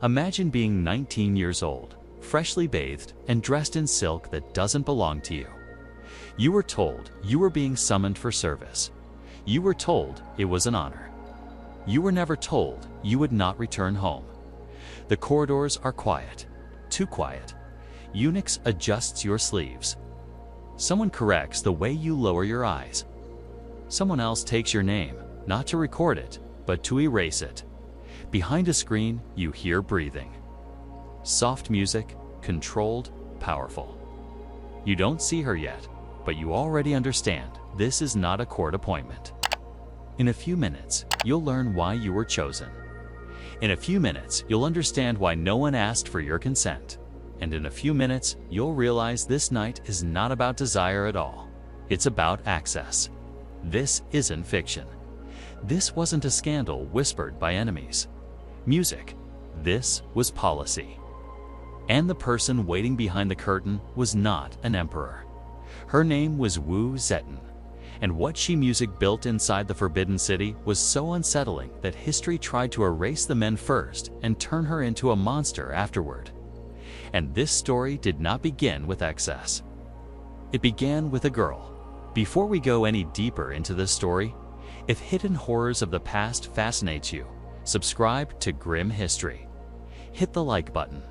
Imagine being 19 years old, freshly bathed and dressed in silk that doesn't belong to you. You were told you were being summoned for service. You were told it was an honor. You were never told you would not return home. The corridors are quiet, too quiet. Eunuchs adjusts your sleeves. Someone corrects the way you lower your eyes. Someone else takes your name, not to record it, but to erase it. Behind a screen, you hear breathing. Soft music, controlled, powerful. You don't see her yet, but you already understand this is not a court appointment. In a few minutes, you'll learn why you were chosen. In a few minutes, you'll understand why no one asked for your consent. And in a few minutes, you'll realize this night is not about desire at all. It's about access. This isn't fiction. This wasn't a scandal whispered by enemies. Music. This was policy. And the person waiting behind the curtain was not an emperor. Her name was Wu Zetian. And what she music built inside the Forbidden City was so unsettling that history tried to erase the men first and turn her into a monster afterward. And this story did not begin with excess. It began with a girl. Before we go any deeper into this story, if hidden horrors of the past fascinates you, subscribe to Grim History. Hit the like button.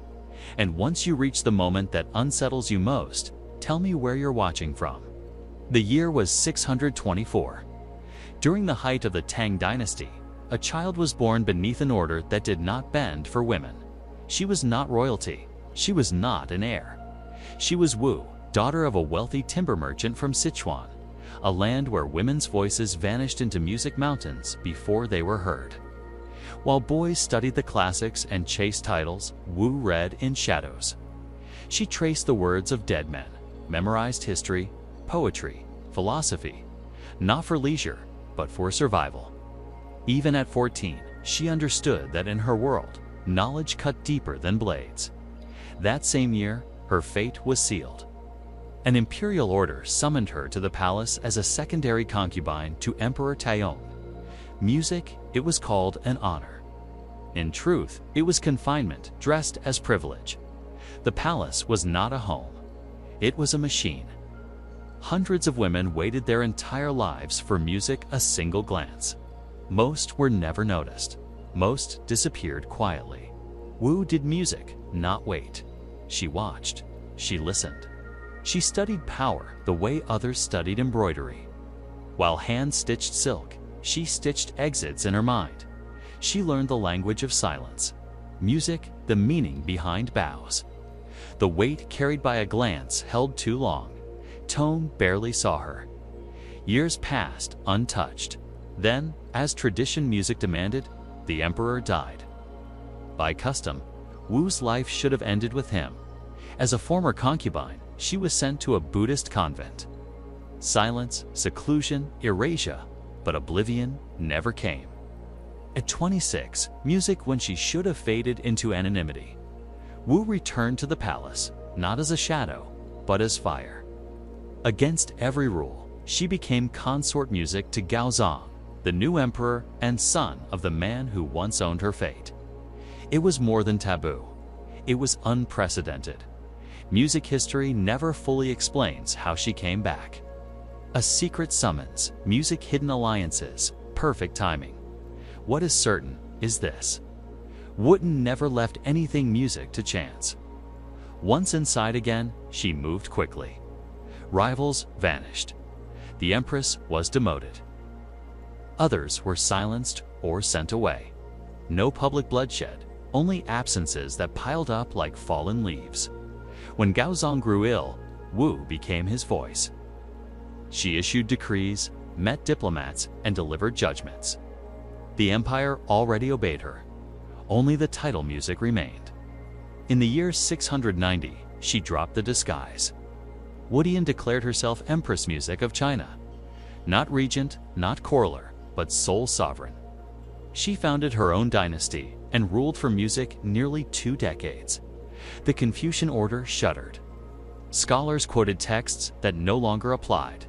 And once you reach the moment that unsettles you most, tell me where you're watching from. The year was 624. During the height of the Tang dynasty, a child was born beneath an order that did not bend for women. She was not royalty. She was not an heir. She was Wu, daughter of a wealthy timber merchant from Sichuan, a land where women's voices vanished into music mountains before they were heard. While boys studied the classics and chased titles, Wu read in shadows. She traced the words of dead men, memorized history, poetry, philosophy, not for leisure, but for survival. Even at 14, she understood that in her world, knowledge cut deeper than blades. That same year, her fate was sealed. An imperial order summoned her to the palace as a secondary concubine to Emperor Taiyong. Music, it was called an honor. In truth, it was confinement dressed as privilege. The palace was not a home. It was a machine. Hundreds of women waited their entire lives for music a single glance. Most were never noticed. Most disappeared quietly. Wu did music, not wait. She watched. She listened. She studied power the way others studied embroidery. While hands stitched silk, she stitched exits in her mind. She learned the language of silence. Music, the meaning behind bows. The weight carried by a glance held too long. Tone barely saw her. Years passed untouched. Then, as tradition music demanded, the emperor died. By custom, Wu's life should have ended with him. As a former concubine, she was sent to a Buddhist convent. Silence, seclusion, erasure, but oblivion never came. At 26, music when she should have faded into anonymity. Wu returned to the palace, not as a shadow, but as fire. Against every rule, she became consort music to Zhang, the new emperor and son of the man who once owned her fate. It was more than taboo. It was unprecedented. Music history never fully explains how she came back. A secret summons, music hidden alliances, perfect timing. What is certain is this: Wooten never left anything music to chance. Once inside again, she moved quickly. Rivals vanished. The empress was demoted. Others were silenced or sent away. No public bloodshed, only absences that piled up like fallen leaves. When Zhang grew ill, Wu became his voice. She issued decrees, met diplomats, and delivered judgments. The empire already obeyed her. Only the title music remained. In the year 690, she dropped the disguise. Wu Zetian declared herself Empress Music of China. Not regent, not coroner, but sole sovereign. She founded her own dynasty and ruled for music nearly 2 decades. The Confucian order shuddered. Scholars quoted texts that no longer applied.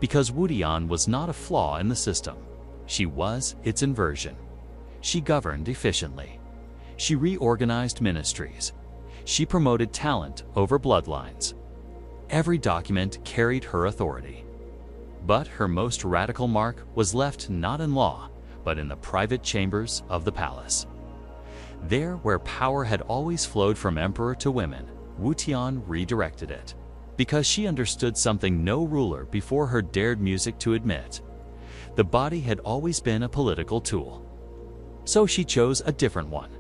Because Wu Zetian was not a flaw in the system. She was its inversion. She governed efficiently. She reorganized ministries. She promoted talent over bloodlines. Every document carried her authority. But her most radical mark was left not in law, but in the private chambers of the palace. There, where power had always flowed from emperor to women, Wu Zetian redirected it, because she understood something no ruler before her dared music to admit. The body had always been a political tool. So she chose a different one.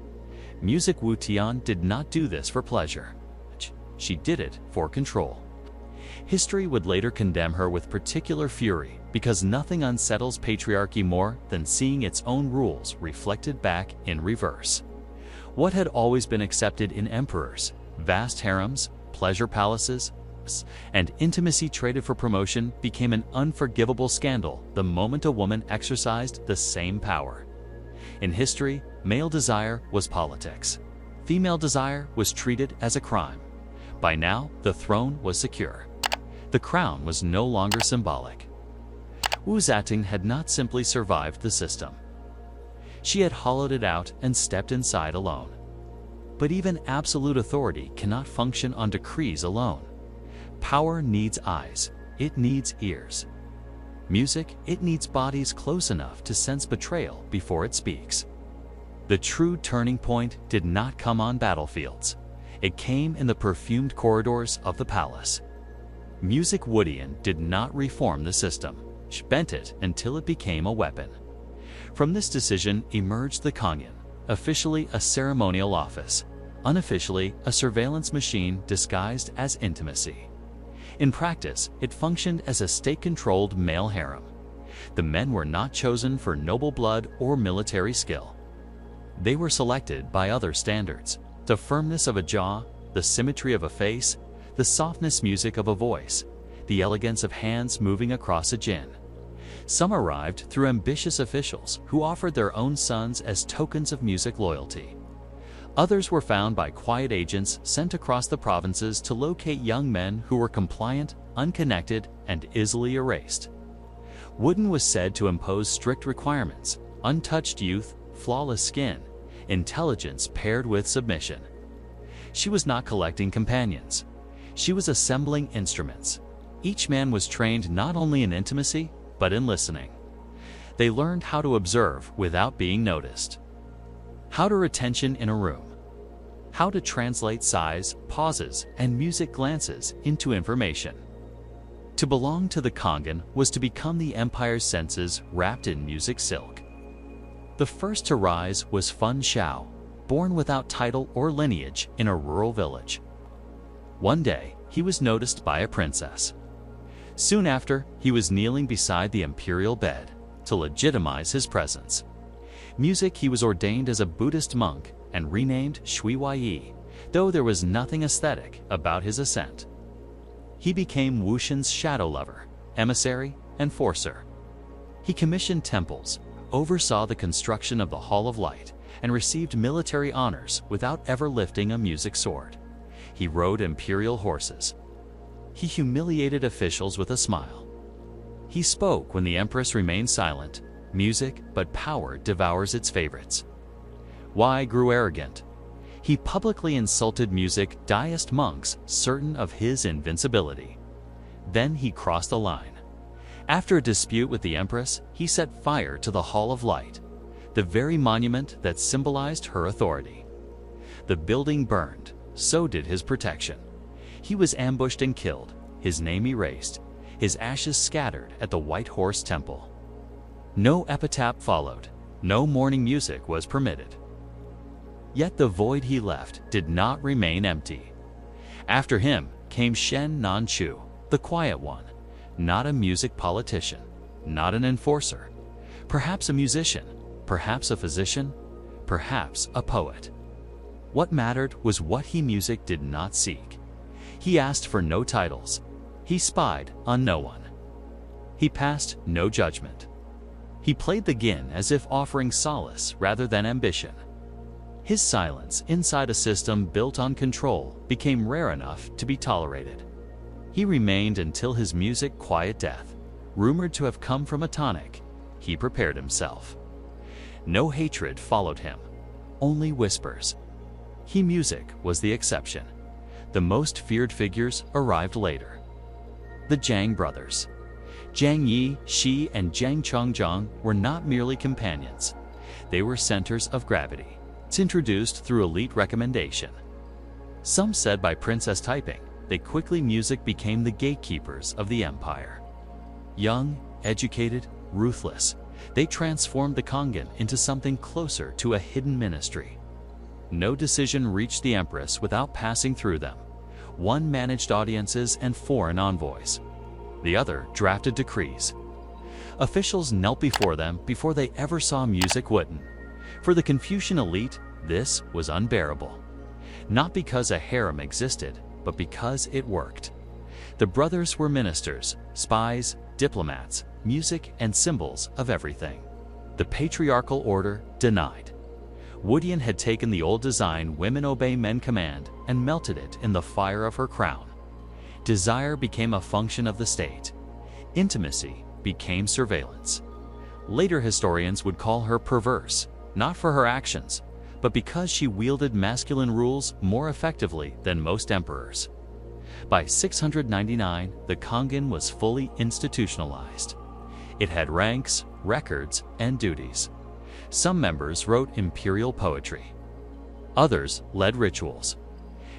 Music. Wu Zetian did not do this for pleasure. She did it for control. History would later condemn her with particular fury because nothing unsettles patriarchy more than seeing its own rules reflected back in reverse. What had always been accepted in emperors, vast harems, pleasure palaces, and intimacy traded for promotion became an unforgivable scandal the moment a woman exercised the same power. In history, male desire was politics. Female desire was treated as a crime. By now, the throne was secure. The crown was no longer symbolic. Wu Zetian had not simply survived the system. She had hollowed it out and stepped inside alone. But even absolute authority cannot function on decrees alone. Power needs eyes, it needs ears. Music, it needs bodies close enough to sense betrayal before it speaks. The true turning point did not come on battlefields. It came in the perfumed corridors of the palace. Music. Wu Zetian did not reform the system. She bent it until it became a weapon. From this decision emerged the concubine, officially a ceremonial office, unofficially a surveillance machine disguised as intimacy. In practice, it functioned as a state-controlled male harem. The men were not chosen for noble blood or military skill. They were selected by other standards: the firmness of a jaw, the symmetry of a face, the softness music of a voice, the elegance of hands moving across a jin. Some arrived through ambitious officials who offered their own sons as tokens of music loyalty. Others were found by quiet agents sent across the provinces to locate young men who were compliant, unconnected, and easily erased. Wu Zetian was said to impose strict requirements: untouched youth, flawless skin, intelligence paired with submission. She was not collecting companions. She was assembling instruments. Each man was trained not only in intimacy, but in listening. They learned how to observe without being noticed, how to retention in a room, how to translate sighs, pauses, and music glances into information. To belong to the concubine was to become the empire's senses wrapped in music silk. The first to rise was Fun Xiao, born without title or lineage in a rural village. One day, he was noticed by a princess. Soon after, he was kneeling beside the imperial bed to legitimize his presence. Music. He was ordained as a Buddhist monk and renamed Shui Yi, though there was nothing aesthetic about his ascent. He became Wu Xin's shadow lover, emissary, and forcer. He commissioned temples, oversaw the construction of the Hall of Light, and received military honors without ever lifting a music sword. He rode imperial horses. He humiliated officials with a smile. He spoke when the empress remained silent. Music, but power devours its favorites. Wei grew arrogant. He publicly insulted music Daoist monks, certain of his invincibility. Then he crossed the line. After a dispute with the empress, he set fire to the Hall of Light, the very monument that symbolized her authority. The building burned, so did his protection. He was ambushed and killed, his name erased, his ashes scattered at the White Horse Temple. No epitaph followed, no mourning music was permitted. Yet the void he left did not remain empty. After him came Shen Nanchu, the quiet one, not a music politician, not an enforcer, perhaps a musician, perhaps a physician, perhaps a poet. What mattered was what he music did not seek. He asked for no titles. He spied on no one. He passed no judgment. He played the gin as if offering solace rather than ambition. His silence inside a system built on control became rare enough to be tolerated. He remained until his music quiet death, rumored to have come from a tonic. He prepared himself. No hatred followed him, only whispers. He music was the exception. The most feared figures arrived later. The Zhang brothers. Zhang Yi, Shi, and Zhang Chongjiang were not merely companions. They were centers of gravity. It's introduced through elite recommendation. Some said by princess typing, they quickly music became the gatekeepers of the empire. Young, educated, ruthless, they transformed the concubine into something closer to a hidden ministry. No decision reached the empress without passing through them. One managed audiences and foreign envoys. The other drafted decrees. Officials knelt before them before they ever saw music written. For the Confucian elite, this was unbearable. Not because a harem existed, but because it worked. The brothers were ministers, spies, diplomats, music, and symbols of everything. The patriarchal order denied. Wu Zetian had taken the old design "women obey, men command" and melted it in the fire of her crown. Desire became a function of the state. Intimacy became surveillance. Later historians would call her perverse, not for her actions, but because she wielded masculine rules more effectively than most emperors. By 699, the concubine was fully institutionalized. It had ranks, records, and duties. Some members wrote imperial poetry. Others led rituals.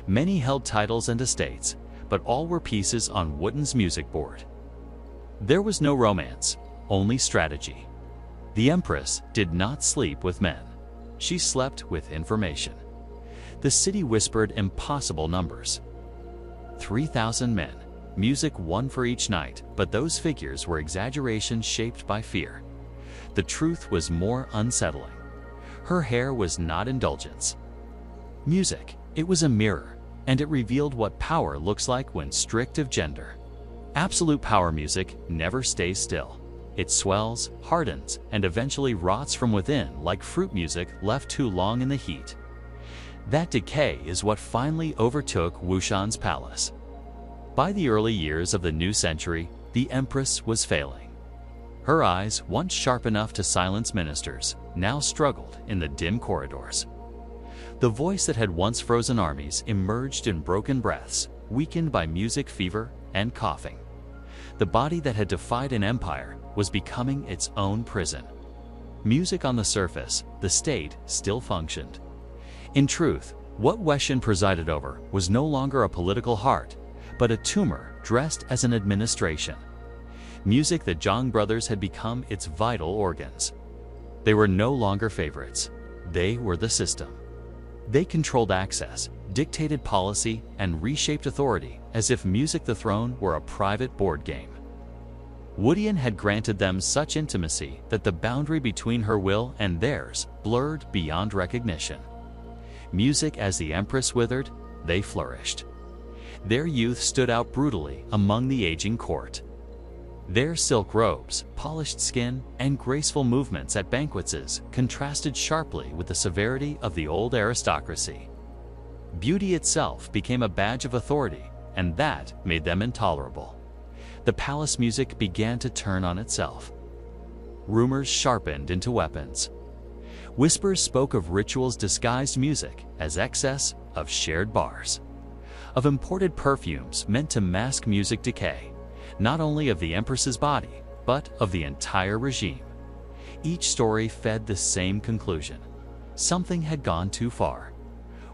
Many held titles and estates, but all were pieces on Wu's music board. There was no romance, only strategy. The empress did not sleep with men. She slept with information. The city whispered impossible numbers. 3,000 men, music one for each night, but those figures were exaggerations shaped by fear. The truth was more unsettling. Her hair was not indulgence. Music, it was a mirror, and it revealed what power looks like when stripped of gender. Absolute power music never stays still. It swells, hardens, and eventually rots from within like fruit music left too long in the heat. That decay is what finally overtook Wushan's palace. By the early years of the new century, the empress was failing. Her eyes, once sharp enough to silence ministers, now struggled in the dim corridors. The voice that had once frozen armies emerged in broken breaths, weakened by music fever and coughing. The body that had defied an empire was becoming its own prison. Music on the surface, the state still functioned. In truth, what Wushan presided over was no longer a political heart, but a tumor dressed as an administration. Music, the Zhang brothers had become its vital organs. They were no longer favorites. They were the system. They controlled access, dictated policy, and reshaped authority as if music the throne were a private board game. Wu Zetian had granted them such intimacy that the boundary between her will and theirs blurred beyond recognition. Music, as the empress withered, they flourished. Their youth stood out brutally among the aging court. Their silk robes, polished skin, and graceful movements at banquets contrasted sharply with the severity of the old aristocracy. Beauty itself became a badge of authority, and that made them intolerable. The palace music began to turn on itself. Rumors sharpened into weapons. Whispers spoke of rituals disguised music as excess, of shared bars, of imported perfumes meant to mask music decay, not only of the empress's body, but of the entire regime. Each story fed the same conclusion. Something had gone too far.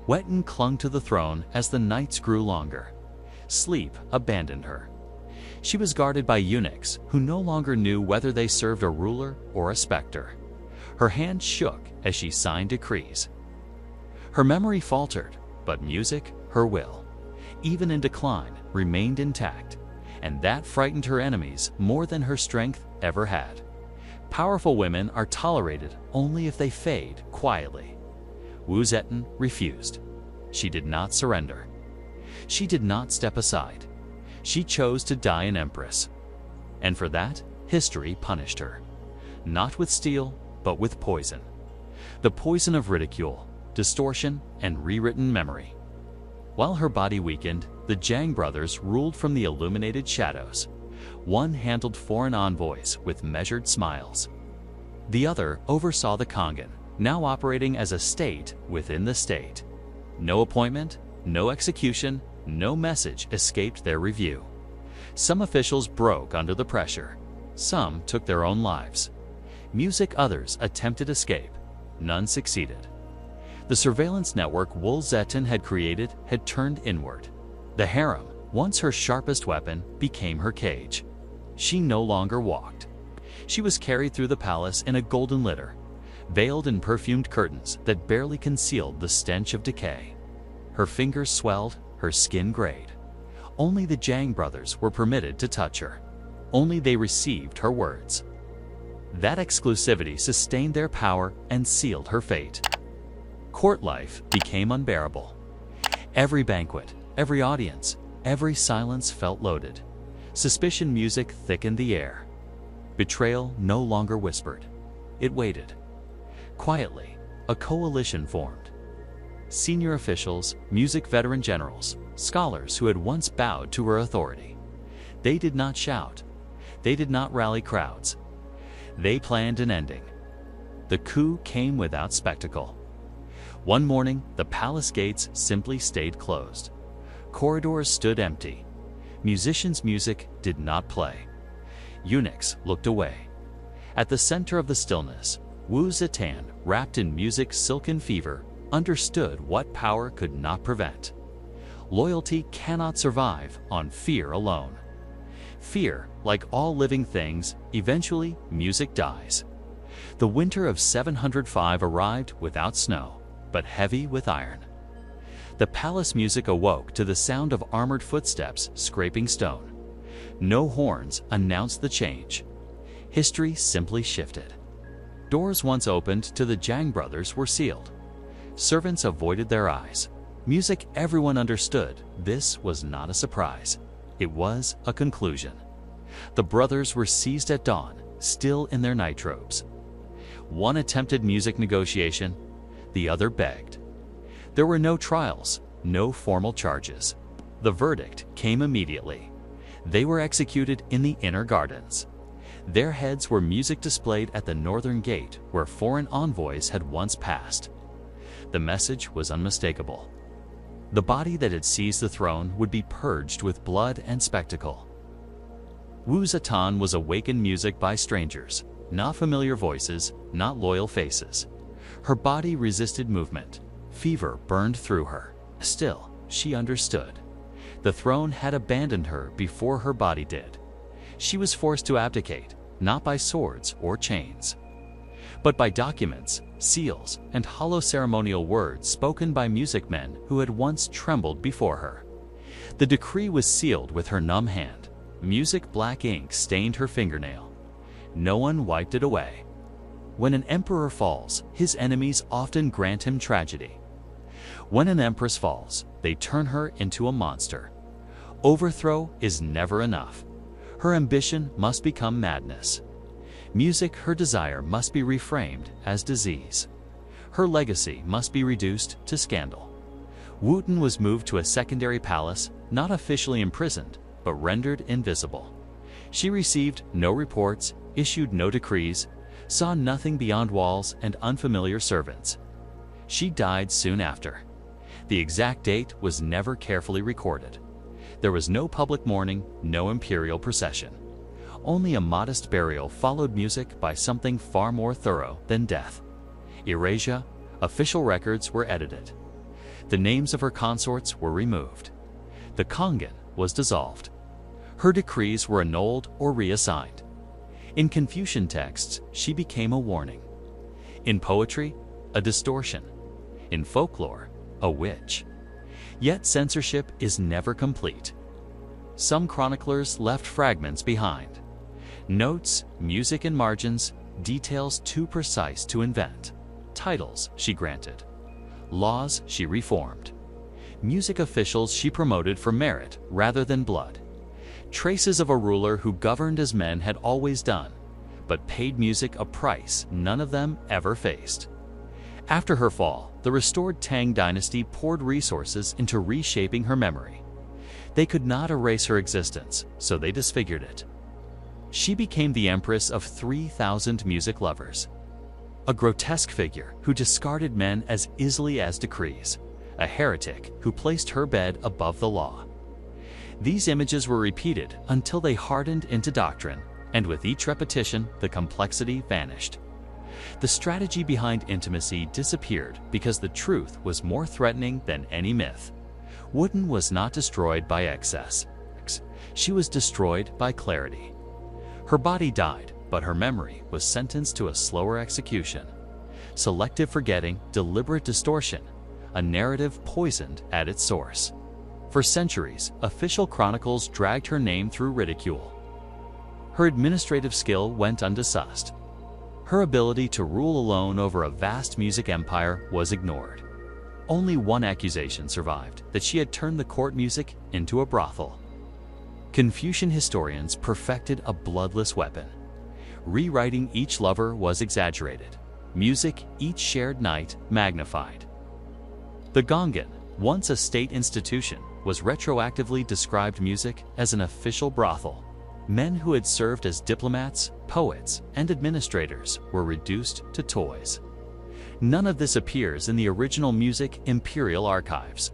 Weten clung to the throne as the nights grew longer. Sleep abandoned her. She was guarded by eunuchs who no longer knew whether they served a ruler or a specter. Her hand shook as she signed decrees. Her memory faltered, but music, her will, even in decline, remained intact, and that frightened her enemies more than her strength ever had. Powerful women are tolerated only if they fade quietly. Wu Zetian refused. She did not surrender. She did not step aside. She chose to die an empress. And for that, history punished her. Not with steel, but with poison. The poison of ridicule, distortion, and rewritten memory. While her body weakened, the Zhang brothers ruled from the illuminated shadows. One handled foreign envoys with measured smiles. The other oversaw the concubine, now operating as a state within the state. No appointment, no execution, no message escaped their review. Some officials broke under the pressure. Some took their own lives. Music others attempted escape. None succeeded. The surveillance network Wu Zetian had created had turned inward. The harem, once her sharpest weapon, became her cage. She no longer walked. She was carried through the palace in a golden litter, veiled in perfumed curtains that barely concealed the stench of decay. Her fingers swelled, her skin grayed. Only the Zhang brothers were permitted to touch her. Only they received her words. That exclusivity sustained their power and sealed her fate. Court life became unbearable. Every banquet, every audience, every silence felt loaded. Suspicion music thickened the air. Betrayal no longer whispered. It waited. Quietly, a coalition formed. Senior officials, music veteran generals, scholars who had once bowed to her authority. They did not shout. They did not rally crowds. They planned an ending. The coup came without spectacle. One morning, the palace gates simply stayed closed. Corridors stood empty. Musicians' music did not play. Eunuchs looked away. At the center of the stillness, Wu Zetian, wrapped in music's silken fever, understood what power could not prevent. Loyalty cannot survive on fear alone. Fear, like all living things, eventually music dies. The winter of 705 arrived without snow, but heavy with iron. The palace music awoke to the sound of armored footsteps scraping stone. No horns announced the change. History simply shifted. Doors once opened to the Zhang brothers were sealed. Servants avoided their eyes. Music everyone understood, this was not a surprise. It was a conclusion. The brothers were seized at dawn, still in their nightrobes. One attempted music negotiation, the other begged. There were no trials, no formal charges. The verdict came immediately. They were executed in the inner gardens. Their heads were music displayed at the northern gate where foreign envoys had once passed. The message was unmistakable. The body that had seized the throne would be purged with blood and spectacle. Wu Zetian was awakened music by strangers, not familiar voices, not loyal faces. Her body resisted movement. Fever burned through her. Still, she understood. The throne had abandoned her before her body did. She was forced to abdicate, not by swords or chains, but by documents, seals, and hollow ceremonial words spoken by music men who had once trembled before her. The decree was sealed with her numb hand. Music black ink stained her fingernail. No one wiped it away. When an emperor falls, his enemies often grant him tragedy. When an empress falls, they turn her into a monster. Overthrow is never enough. Her ambition must become madness. Music, her desire, must be reframed as disease. Her legacy must be reduced to scandal. Wooten was moved to a secondary palace, not officially imprisoned, but rendered invisible. She received no reports, issued no decrees, saw nothing beyond walls and unfamiliar servants. She died soon after. The exact date was never carefully recorded. There was no public mourning, no imperial procession. Only a modest burial followed music by something far more thorough than death. Erasure, official records were edited. The names of her consorts were removed. The concubine was dissolved. Her decrees were annulled or reassigned. In Confucian texts, she became a warning. In poetry, a distortion. In folklore, a witch. Yet censorship is never complete. Some chroniclers left fragments behind. Notes, music and margins, details too precise to invent. Titles she granted. Laws she reformed. Music officials she promoted for merit rather than blood. Traces of a ruler who governed as men had always done, but paid music a price none of them ever faced. After her fall, the restored Tang dynasty poured resources into reshaping her memory. They could not erase her existence, so they disfigured it. She became the empress of 3,000 music lovers. a grotesque figure who discarded men as easily as decrees, a heretic who placed her bed above the law. These images were repeated until they hardened into doctrine, and with each repetition, the complexity vanished. The strategy behind intimacy disappeared because the truth was more threatening than any myth. Wooden was not destroyed by excess. She was destroyed by clarity. Her body died, but her memory was sentenced to a slower execution. Selective forgetting, deliberate distortion, a narrative poisoned at its source. For centuries, official chronicles dragged her name through ridicule. Her administrative skill went undiscussed. Her ability to rule alone over a vast music empire was ignored. Only one accusation survived, that she had turned the court music into a brothel. Confucian historians perfected a bloodless weapon. Rewriting each lover was exaggerated. Music, each shared night, magnified. The Gongan, once a state institution, was retroactively described music as an official brothel. Men who had served as diplomats, poets, and administrators were reduced to toys. None of this appears in the original music imperial archives.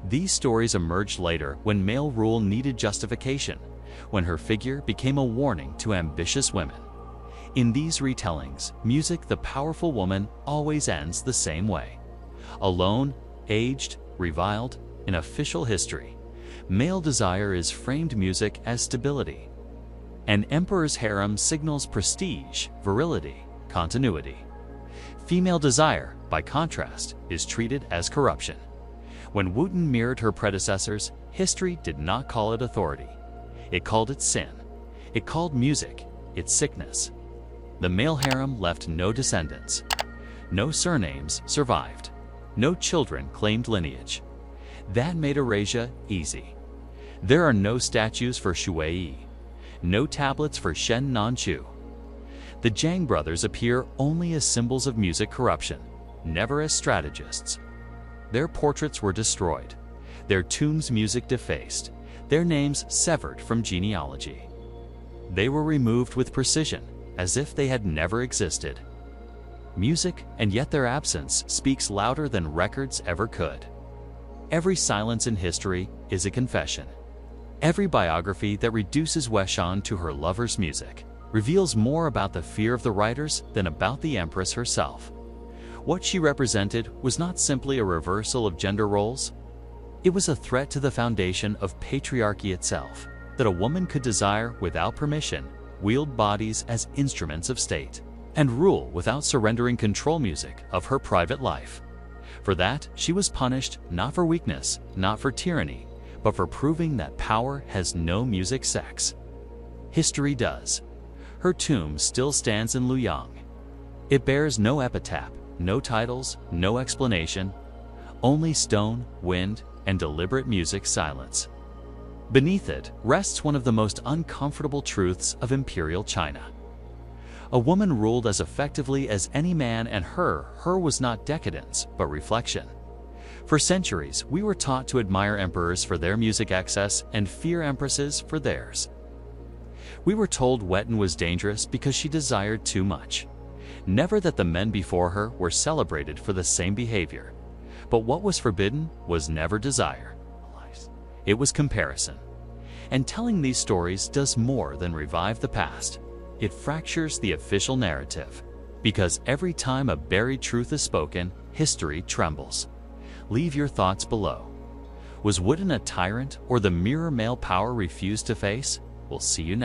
These stories emerged later when male rule needed justification, when her figure became a warning to ambitious women. In these retellings, music, the powerful woman, always ends the same way. Alone, aged, reviled, in official history, male desire is framed music as stability. An emperor's harem signals prestige, virility, continuity. Female desire, by contrast, is treated as corruption. When Wooten mirrored her predecessors, history did not call it authority. It called it sin. It called music its sickness. The male harem left no descendants. No surnames survived. No children claimed lineage. That made erasure easy. There are no statues for Shuai, no tablets for Shen Nanchu. The Zhang brothers appear only as symbols of music corruption, never as strategists. Their portraits were destroyed, their tombs' music defaced, their names severed from genealogy. They were removed with precision, as if they had never existed. Music, and yet their absence, speaks louder than records ever could. Every silence in history is a confession. Every biography that reduces Weishan to her lover's music reveals more about the fear of the writers than about the empress herself. What she represented was not simply a reversal of gender roles. It was a threat to the foundation of patriarchy itself, that a woman could desire without permission, wield bodies as instruments of state, and rule without surrendering control music of her private life. For that, she was punished not for weakness, not for tyranny, but for proving that power has no music sex. History does. Her tomb still stands in Luoyang. It bears no epitaph, no titles, no explanation, only stone, wind, and deliberate music silence. Beneath it rests one of the most uncomfortable truths of imperial China. A woman ruled as effectively as any man, and her was not decadence, but reflection. For centuries, we were taught to admire emperors for their music excess and fear empresses for theirs. We were told Wetten was dangerous because she desired too much. Never that the men before her were celebrated for the same behavior. But what was forbidden was never desire. It was comparison. And telling these stories does more than revive the past. It fractures the official narrative. Because every time a buried truth is spoken, history trembles. Leave your thoughts below. Was Wooden a tyrant, or the mirror male power refused to face? We'll see you next.